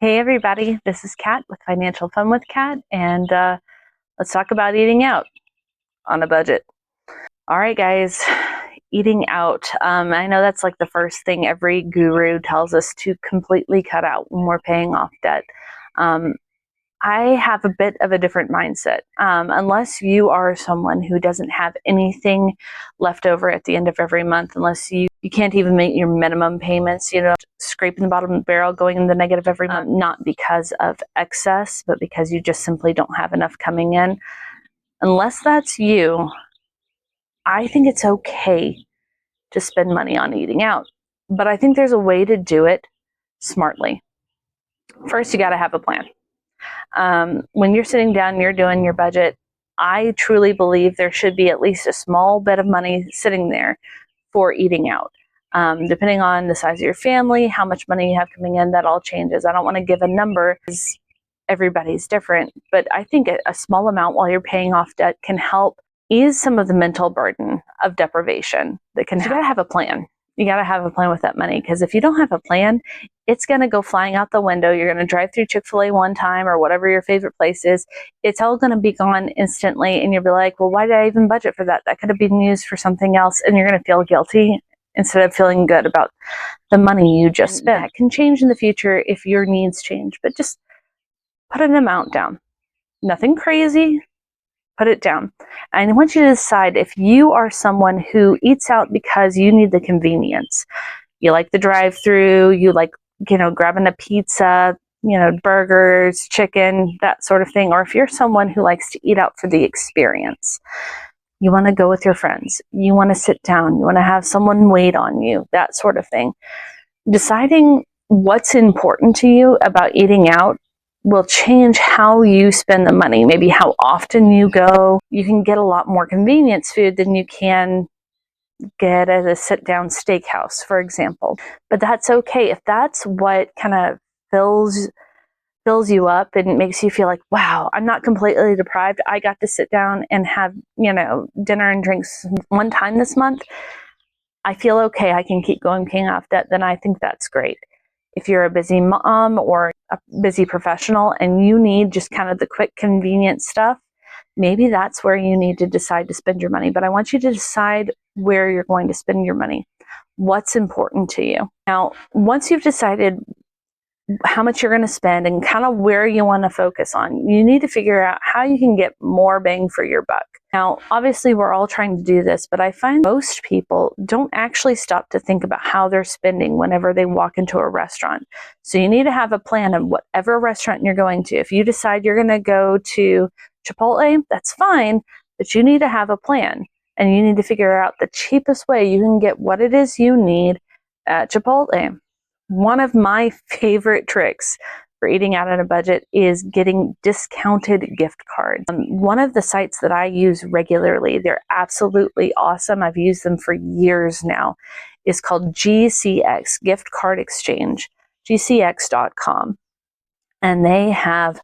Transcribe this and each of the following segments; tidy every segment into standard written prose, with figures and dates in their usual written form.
Hey everybody, this is Kat with Financial Fun with Kat, and let's talk about eating out on a budget. All right, guys, eating out. I know that's like the first thing every guru tells us to completely cut out when we're paying off debt. I have a bit of a different mindset. Unless you are someone who doesn't have anything left over at the end of every month, unless you can't even make your minimum payments, scraping the bottom of the barrel, going in the negative every month, not because of excess, but because you just simply don't have enough coming in. Unless that's you, I think it's okay to spend money on eating out. But I think there's a way to do it smartly. First, you got to have a plan. When you're sitting down and you're doing your budget, I truly believe there should be at least a small bit of money sitting there for eating out. Depending on the size of your family, how much money you have coming in, that all changes. I don't want to give a number because everybody's different, but I think a small amount while you're paying off debt can help ease some of the mental burden of deprivation. You gotta have a plan. You got to have a plan with that money, because if you don't have a plan, it's going to go flying out the window. You're going to drive through Chick-fil-A one time or whatever your favorite place is. It's all going to be gone instantly. And you'll be like, well, why did I even budget for that? That could have been used for something else. And you're going to feel guilty instead of feeling good about the money you just spent. That can change in the future if your needs change, but just put an amount down. Nothing crazy. Put it down. And I want you to decide if you are someone who eats out because you need the convenience. You like the drive-through, you like, grabbing a pizza, burgers, chicken, that sort of thing. Or if you're someone who likes to eat out for the experience. You want to go with your friends. You want to sit down. You want to have someone wait on you, that sort of thing. Deciding what's important to you about eating out will change how you spend the money, maybe how often you go. You can get a lot more convenience food than you can get at a sit-down steakhouse, for example. But that's okay. If that's what kind of fills you up and makes you feel like, wow, I'm not completely deprived. I got to sit down and have, dinner and drinks one time this month. I feel okay. I can keep going paying off debt. Then I think that's great. If you're a busy mom or a busy professional and you need just kind of the quick, convenient stuff, maybe that's where you need to decide to spend your money. But I want you to decide where you're going to spend your money. What's important to you? Now, once you've decided how much you're going to spend and kind of where you want to focus on, you need to figure out how you can get more bang for your buck. Now, obviously, we're all trying to do this, but I find most people don't actually stop to think about how they're spending whenever they walk into a restaurant. So you need to have a plan of whatever restaurant you're going to. If you decide you're going to go to Chipotle, that's fine, but you need to have a plan, and you need to figure out the cheapest way you can get what it is you need at Chipotle. One of my favorite tricks for eating out on a budget is getting discounted gift cards. One of the sites that I use regularly, they're absolutely awesome. I've used them for years now, is called GCX, Gift Card Exchange, gcx.com. And they have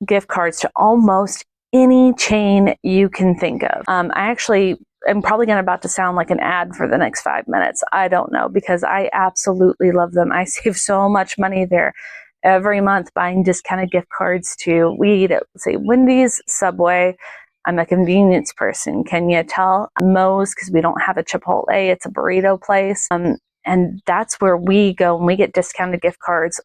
gift cards to almost any chain you can think of. I'm probably about to sound like an ad for the next 5 minutes. I don't know, because I absolutely love them. I save so much money there every month buying discounted gift cards to, we eat at, say, Wendy's, Subway. I'm a convenience person. Can you tell? Moe's, because we don't have a Chipotle. It's a burrito place. And that's where we go, and we get discounted gift cards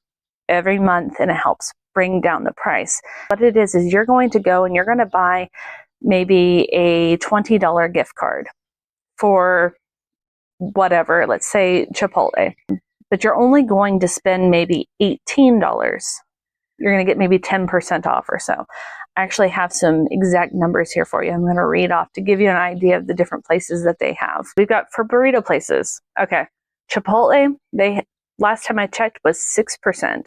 every month, and it helps bring down the price. What it is you're going to go and you're going to buy maybe a $20 gift card for whatever, let's say Chipotle, but you're only going to spend maybe $18. You're going to get maybe 10% off or so. I actually have some exact numbers here for you. I'm going to read off to give you an idea of the different places that they have. We've got for burrito places. Okay. Chipotle, last time I checked, was 6%.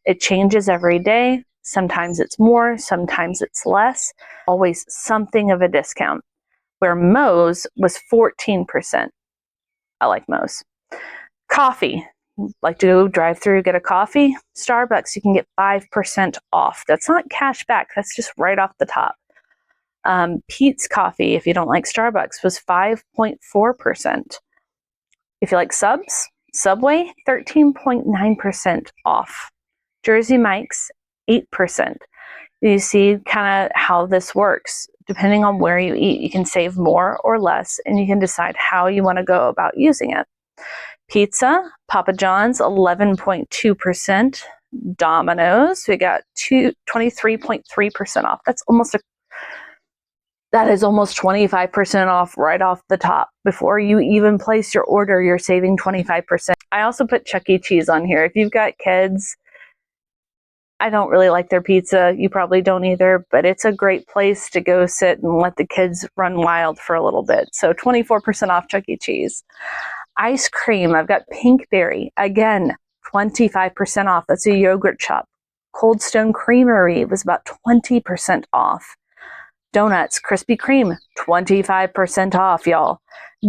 It changes every day. Sometimes it's more, sometimes it's less. Always something of a discount. Where Moe's was 14%. I like Moe's. Coffee. Like to go drive through, get a coffee. Starbucks, you can get 5% off. That's not cash back. That's just right off the top. Pete's Coffee, if you don't like Starbucks, was 5.4%. If you like Subway, 13.9% off. Jersey Mike's, 8%. You see kind of how this works. Depending on where you eat, you can save more or less, and you can decide how you want to go about using it. Pizza, Papa John's, 11.2%. Domino's, we got 23.3% off. That is almost 25% off right off the top. Before you even place your order, you're saving 25%. I also put Chuck E. Cheese on here. If you've got kids, I don't really like their pizza. You probably don't either, but it's a great place to go sit and let the kids run wild for a little bit. So 24% off Chuck E. Cheese. Ice cream, I've got Pinkberry. Again, 25% off. That's a yogurt shop. Cold Stone Creamery was about 20% off. Donuts, Krispy Kreme, 25% off, y'all.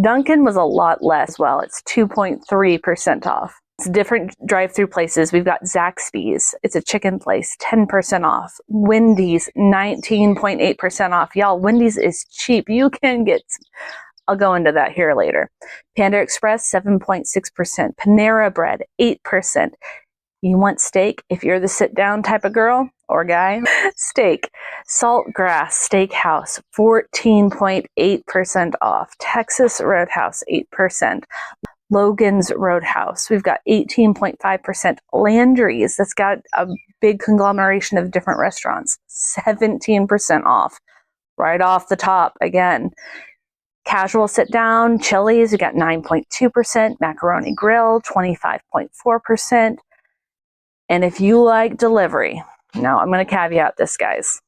Dunkin' was a lot less as well. It's 2.3% off. It's different drive-through places. We've got Zaxby's. It's a chicken place, 10% off. Wendy's, 19.8% off. Y'all, Wendy's is cheap. You can get, I'll go into that here later. Panda Express, 7.6%. Panera Bread, 8%. You want steak? If you're the sit-down type of girl or guy, steak. Saltgrass Steakhouse, 14.8% off. Texas Roadhouse, 8%. Logan's Roadhouse, we've got 18.5%. Landry's, that's got a big conglomeration of different restaurants, 17% off. Right off the top, again. Casual sit-down, Chili's, we got 9.2%. Macaroni Grill, 25.4%. And if you like delivery, now I'm going to caveat this, guys.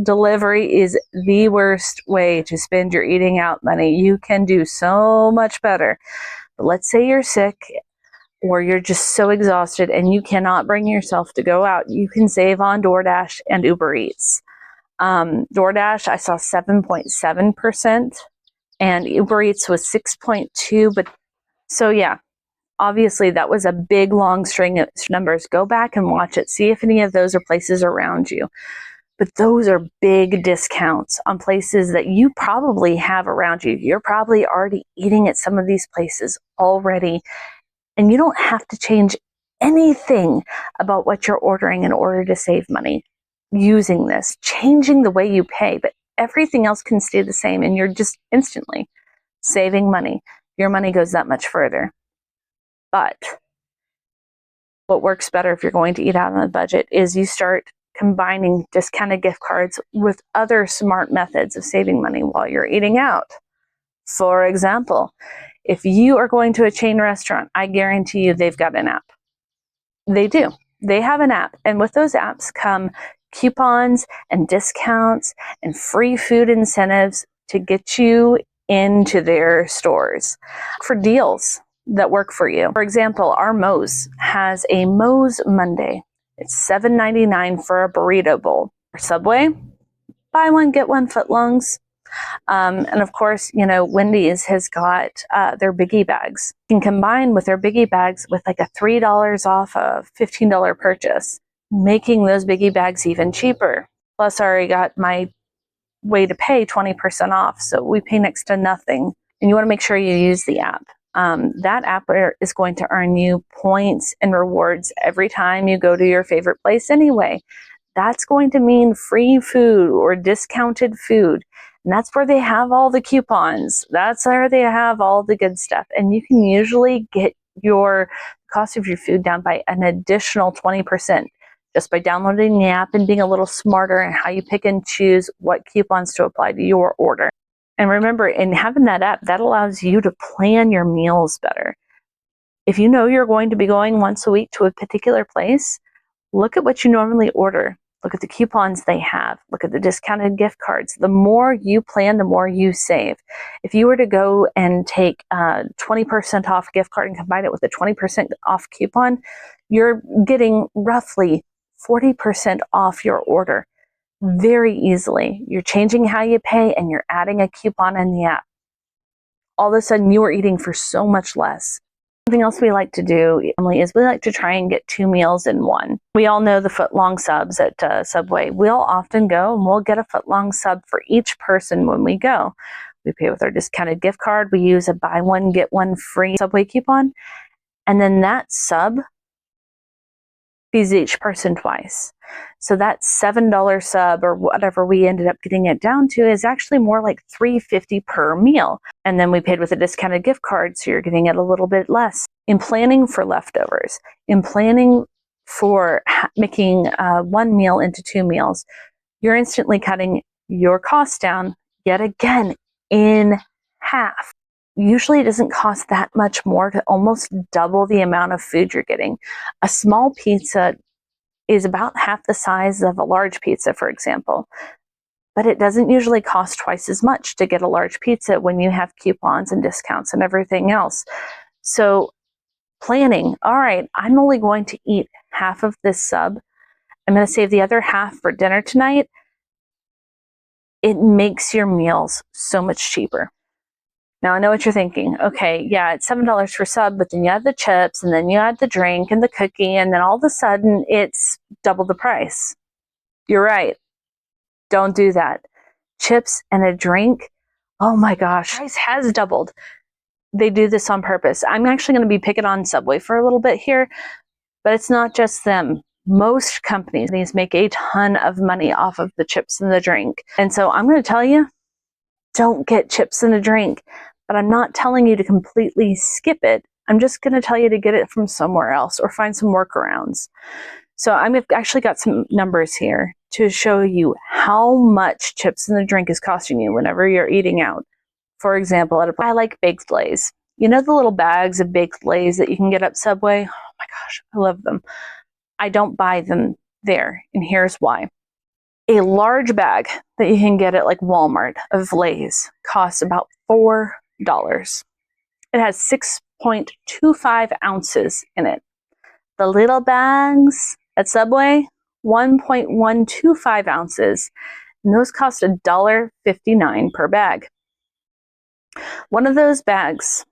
Delivery is the worst way to spend your eating out money. You can do so much better. But let's say you're sick or you're just so exhausted and you cannot bring yourself to go out. You can save on DoorDash and Uber Eats. DoorDash, I saw 7.7% and Uber Eats was 6.2%. But so yeah. Obviously, that was a big, long string of numbers. Go back and watch it. See if any of those are places around you. But those are big discounts on places that you probably have around you. You're probably already eating at some of these places already. And you don't have to change anything about what you're ordering in order to save money using this. Changing the way you pay. But everything else can stay the same. And you're just instantly saving money. Your money goes that much further. But what works better if you're going to eat out on a budget is you start combining discounted gift cards with other smart methods of saving money while you're eating out. For example, if you are going to a chain restaurant, I guarantee you they've got an app. They do. They have an app. And with those apps come coupons and discounts and free food incentives to get you into their stores for deals that work for you. For example, our Moe's has a Moe's Monday. It's $7.99 for a burrito bowl. For Subway, buy one, get one footlongs. And of course, you know, Wendy's has got their biggie bags. You can combine with their biggie bags with like a $3 off a $15 purchase, making those biggie bags even cheaper. Plus, I already got my way to pay 20% off, so we pay next to nothing. And you want to make sure you use the app. That app is going to earn you points and rewards every time you go to your favorite place anyway. That's going to mean free food or discounted food. And that's where they have all the coupons. That's where they have all the good stuff. And you can usually get your cost of your food down by an additional 20% just by downloading the app and being a little smarter in how you pick and choose what coupons to apply to your order. And remember, in having that app, that allows you to plan your meals better. If you know you're going to be going once a week to a particular place, look at what you normally order. Look at the coupons they have. Look at the discounted gift cards. The more you plan, the more you save. If you were to go and take a 20% off gift card and combine it with a 20% off coupon, you're getting roughly 40% off your order. Very easily. You're changing how you pay and you're adding a coupon in the app. All of a sudden you are eating for so much less. Something else we like to do, Emily, is we like to try and get 2 meals in one. We all know the footlong subs at Subway. We'll often go and we'll get a footlong sub for each person when we go. We pay with our discounted gift card. We use a buy one, get one free Subway coupon. And then that sub feeds each person twice. So that $7 sub or whatever we ended up getting it down to is actually more like $3.50 per meal. And then we paid with a discounted gift card, so you're getting it a little bit less. In planning for leftovers, in planning for making one meal into 2 meals, you're instantly cutting your costs down yet again in half. Usually it doesn't cost that much more to almost double the amount of food you're getting. A small pizza is about half the size of a large pizza, for example. But it doesn't usually cost twice as much to get a large pizza when you have coupons and discounts and everything else. So planning, all right, I'm only going to eat half of this sub. I'm going to save the other half for dinner tonight. It makes your meals so much cheaper. Now, I know what you're thinking. Okay, yeah, it's $7 for sub, but then you add the chips, and then you add the drink and the cookie, and then all of a sudden it's double the price. You're right. Don't do that. Chips and a drink, oh my gosh, price has doubled. They do this on purpose. I'm actually going to be picking on Subway for a little bit here, but it's not just them. Most companies make a ton of money off of the chips and the drink. And so I'm going to tell you, don't get chips and a drink, but I'm not telling you to completely skip it. I'm just going to tell you to get it from somewhere else or find some workarounds. So I've actually got some numbers here to show you how much chips and the drink is costing you whenever you're eating out. For example, I like baked Lays. You know the little bags of baked Lays that you can get at Subway? Oh my gosh, I love them. I don't buy them there, and here's why. A large bag that you can get at like Walmart of Lays costs about $4. It has 6.25 ounces in it. The little bags at Subway, 1.125 ounces, and those cost $1.59 per bag. One of those bags,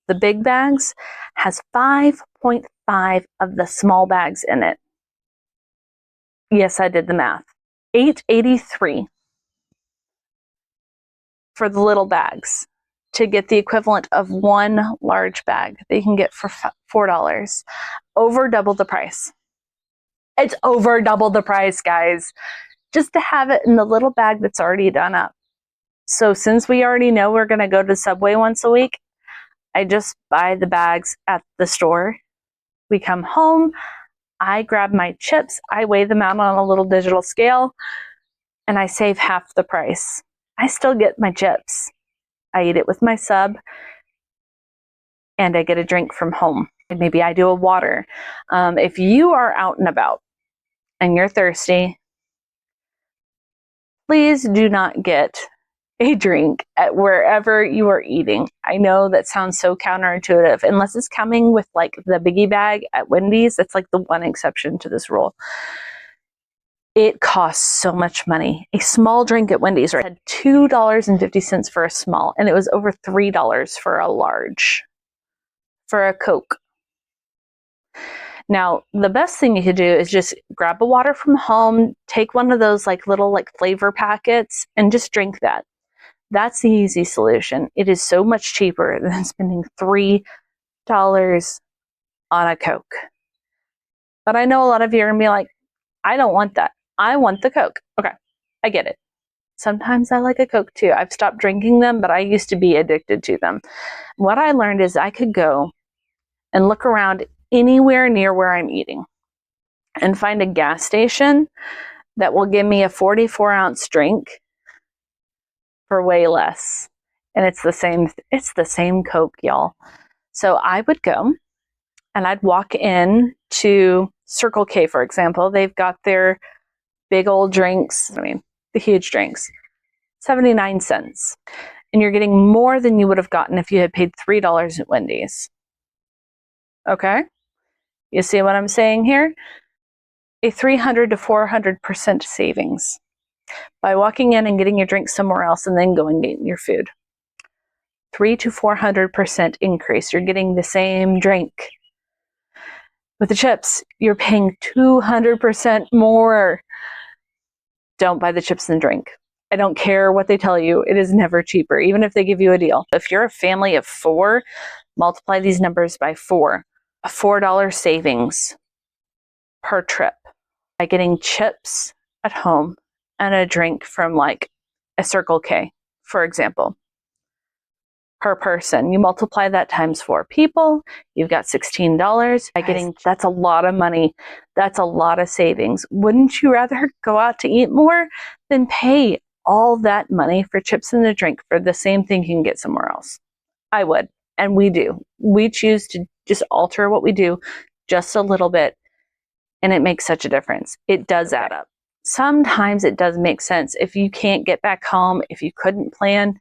the big bags, has 5.5 of the small bags in it. Yes, I did the math. $8.83 for the little bags to get the equivalent of one large bag that you can get for $4. Over double the price. It's over double the price, guys, just to have it in the little bag that's already done up. So since we already know we're going to go to Subway once a week, I just buy the bags at the store. We come home, I grab my chips, I weigh them out on a little digital scale, and I save half the price. I still get my chips. I eat it with my sub, and I get a drink from home. And maybe I do a water. If you are out and about and you're thirsty, please do not get a drink at wherever you are eating. I know that sounds so counterintuitive, unless it's coming with like the biggie bag at Wendy's. That's like the one exception to this rule. It costs so much money. A small drink at Wendy's had $2.50 for a small, and it was over $3 for a large, for a Coke. Now, the best thing you could do is just grab a water from home, take one of those like little like flavor packets, and just drink that. That's the easy solution. It is so much cheaper than spending $3 on a Coke. But I know a lot of you are going to be like, I don't want that. I want the Coke. Okay, I get it. Sometimes I like a Coke too. I've stopped drinking them, but I used to be addicted to them. What I learned is I could go and look around anywhere near where I'm eating and find a gas station that will give me a 44-ounce drink for way less. And it's the same Coke, y'all. So I would go and I'd walk in to Circle K, for example. They've got their big old drinks, the huge drinks, 79 cents. And you're getting more than you would have gotten if you had paid $3 at Wendy's. Okay? You see what I'm saying here? A 300 to 400% savings by walking in and getting your drink somewhere else and then going and getting your food. 300 to 400% increase. You're getting the same drink. With the chips, you're paying 200% more. Don't buy the chips and drink. I don't care what they tell you. It is never cheaper, even if they give you a deal. If you're a family of 4, multiply these numbers by 4. A $4 savings per trip by getting chips at home and a drink from like a Circle K, for example, per person. You multiply that times 4 people, you've got $16 by getting, that's a lot of money. That's a lot of savings. Wouldn't you rather go out to eat more than pay all that money for chips and a drink for the same thing you can get somewhere else? I would, and we do. We choose to just alter what we do just a little bit, and it makes such a difference. It does add up. Sometimes it does make sense if you can't get back home, if you couldn't plan,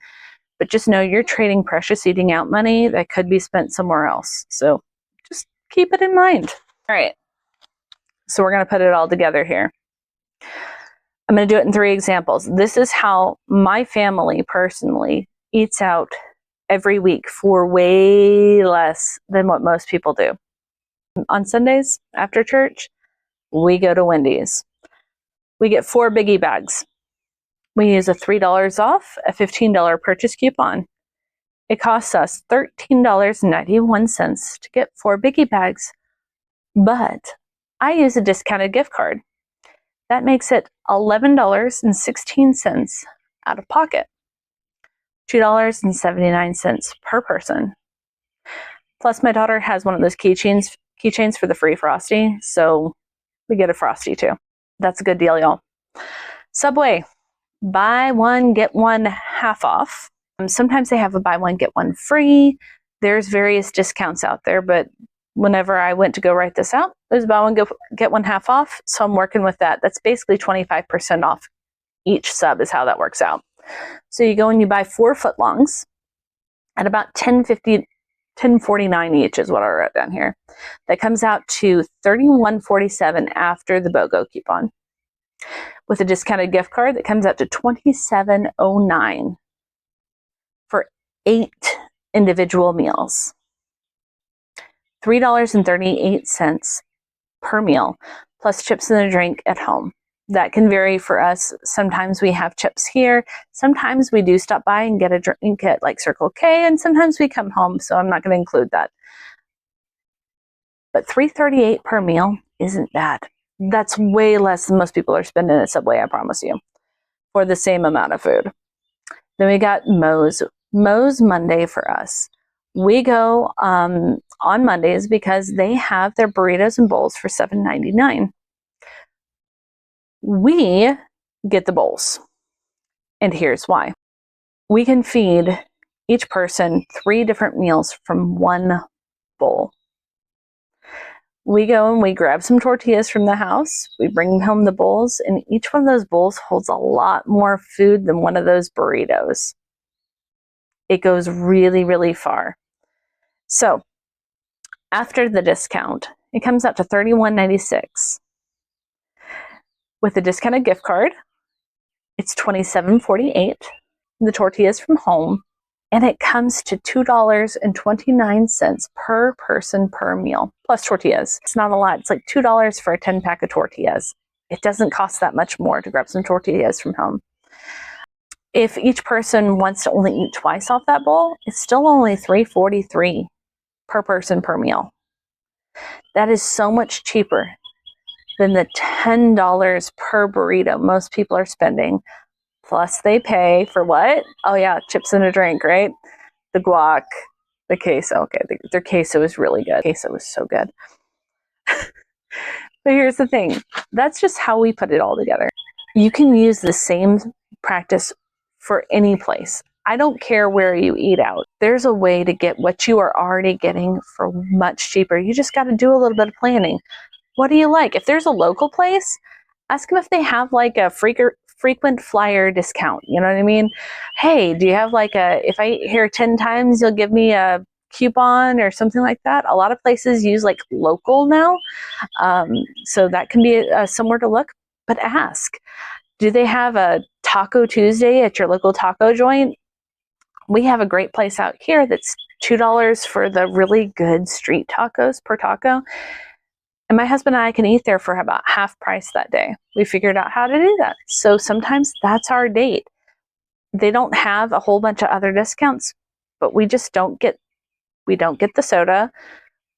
but just know you're trading precious eating out money that could be spent somewhere else. So just keep it in mind. All right. So we're going to put it all together here. I'm going to do it in 3 examples. This is how my family personally eats out every week for way less than what most people do. On Sundays after church, we go to Wendy's. We get 4 biggie bags. We use a $3 off, a $15 purchase coupon. It costs us $13.91 to get 4 biggie bags, but I use a discounted gift card. That makes it $11.16 out of pocket, $2.79 per person. Plus, my daughter has one of those keychains for the free Frosty, so we get a Frosty too. That's a good deal, y'all. Subway, buy one, get one half off. Sometimes they have a buy one, get one free. There's various discounts out there, but whenever I went to go write this out, there's buy one, get one half off. So I'm working with that. That's basically 25% off each sub is how that works out. So you go and you buy 4 footlongs at about $10.49 each is what I wrote down here. That comes out to $31.47 after the BOGO coupon. With a discounted gift card, that comes out to $27.09 for 8 individual meals. $3.38 per meal, plus chips and a drink at home. That can vary for us. Sometimes we have chips here. Sometimes we do stop by and get a drink at like Circle K, and sometimes we come home, so I'm not going to include that. But $3.38 per meal isn't bad. That's way less than most people are spending at Subway, I promise you, for the same amount of food. Then we got Moe's. Moe's Monday for us. We go on Mondays because they have their burritos and bowls for $7.99. We get the bowls, and here's why. We can feed each person 3 different meals from one bowl. We go and we grab some tortillas from the house, we bring home the bowls, and each one of those bowls holds a lot more food than one of those burritos. It goes really, really far. So after the discount, it comes out to $31.96. With a discounted gift card, it's $27.48. The tortillas from home, and it comes to $2.29 per person per meal, plus tortillas. It's not a lot. It's like $2 for a 10-pack of tortillas. It doesn't cost that much more to grab some tortillas from home. If each person wants to only eat twice off that bowl, it's still only $3.43 per person per meal. That is so much cheaper than the $10 per burrito most people are spending. Plus they pay for what? Oh yeah, chips and a drink, right? The guac, the queso. Okay, their queso is really good. Queso is so good. But here's the thing. That's just how we put it all together. You can use the same practice for any place. I don't care where you eat out. There's a way to get what you are already getting for much cheaper. You just got to do a little bit of planning. What do you like? If there's a local place, ask them if they have like a frequent flyer discount. You know what I mean? Hey, do you have like if I eat here 10 times, you'll give me a coupon or something like that? A lot of places use like local now. So that can be somewhere to look, but ask. Do they have a Taco Tuesday at your local taco joint? We have a great place out here that's $2 for the really good street tacos per taco. And my husband and I can eat there for about half price that day. We figured out how to do that. So sometimes that's our date. They don't have a whole bunch of other discounts, but we just don't get the soda.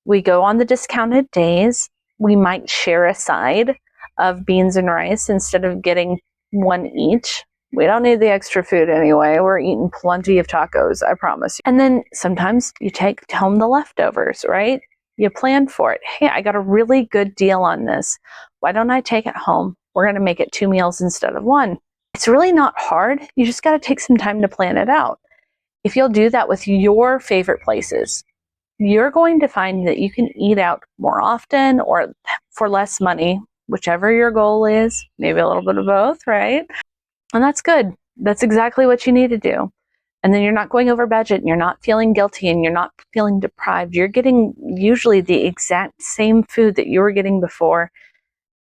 We go on the discounted days. we might share a side of beans and rice instead of getting one each. We don't need the extra food anyway. We're eating plenty of tacos, I promise you. And then sometimes you take home the leftovers, right? You plan for it. Hey, I got a really good deal on this. Why don't I take it home? We're going to make it 2 meals instead of 1. It's really not hard. You just got to take some time to plan it out. If you'll do that with your favorite places, you're going to find that you can eat out more often or for less money, whichever your goal is, maybe a little bit of both, right? And that's good. That's exactly what you need to do. And then you're not going over budget and you're not feeling guilty and you're not feeling deprived. You're getting usually the exact same food that you were getting before,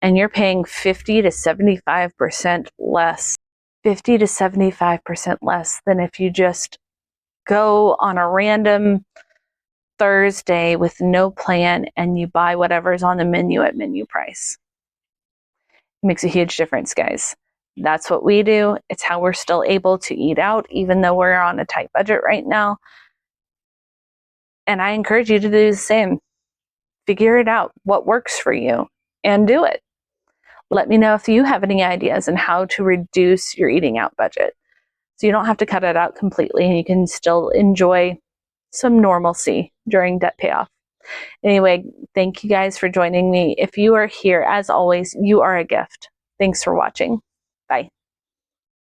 and you're paying 50 to 75% less. 50 to 75% less than if you just go on a random Thursday with no plan and you buy whatever's on the menu at menu price. It makes a huge difference, guys. That's what we do. It's how we're still able to eat out, even though we're on a tight budget right now. And I encourage you to do the same. Figure it out, what works for you, and do it. Let me know if you have any ideas on how to reduce your eating out budget, so you don't have to cut it out completely and you can still enjoy some normalcy during debt payoff. Anyway, thank you guys for joining me. If you are here, as always, you are a gift. Thanks for watching. Bye.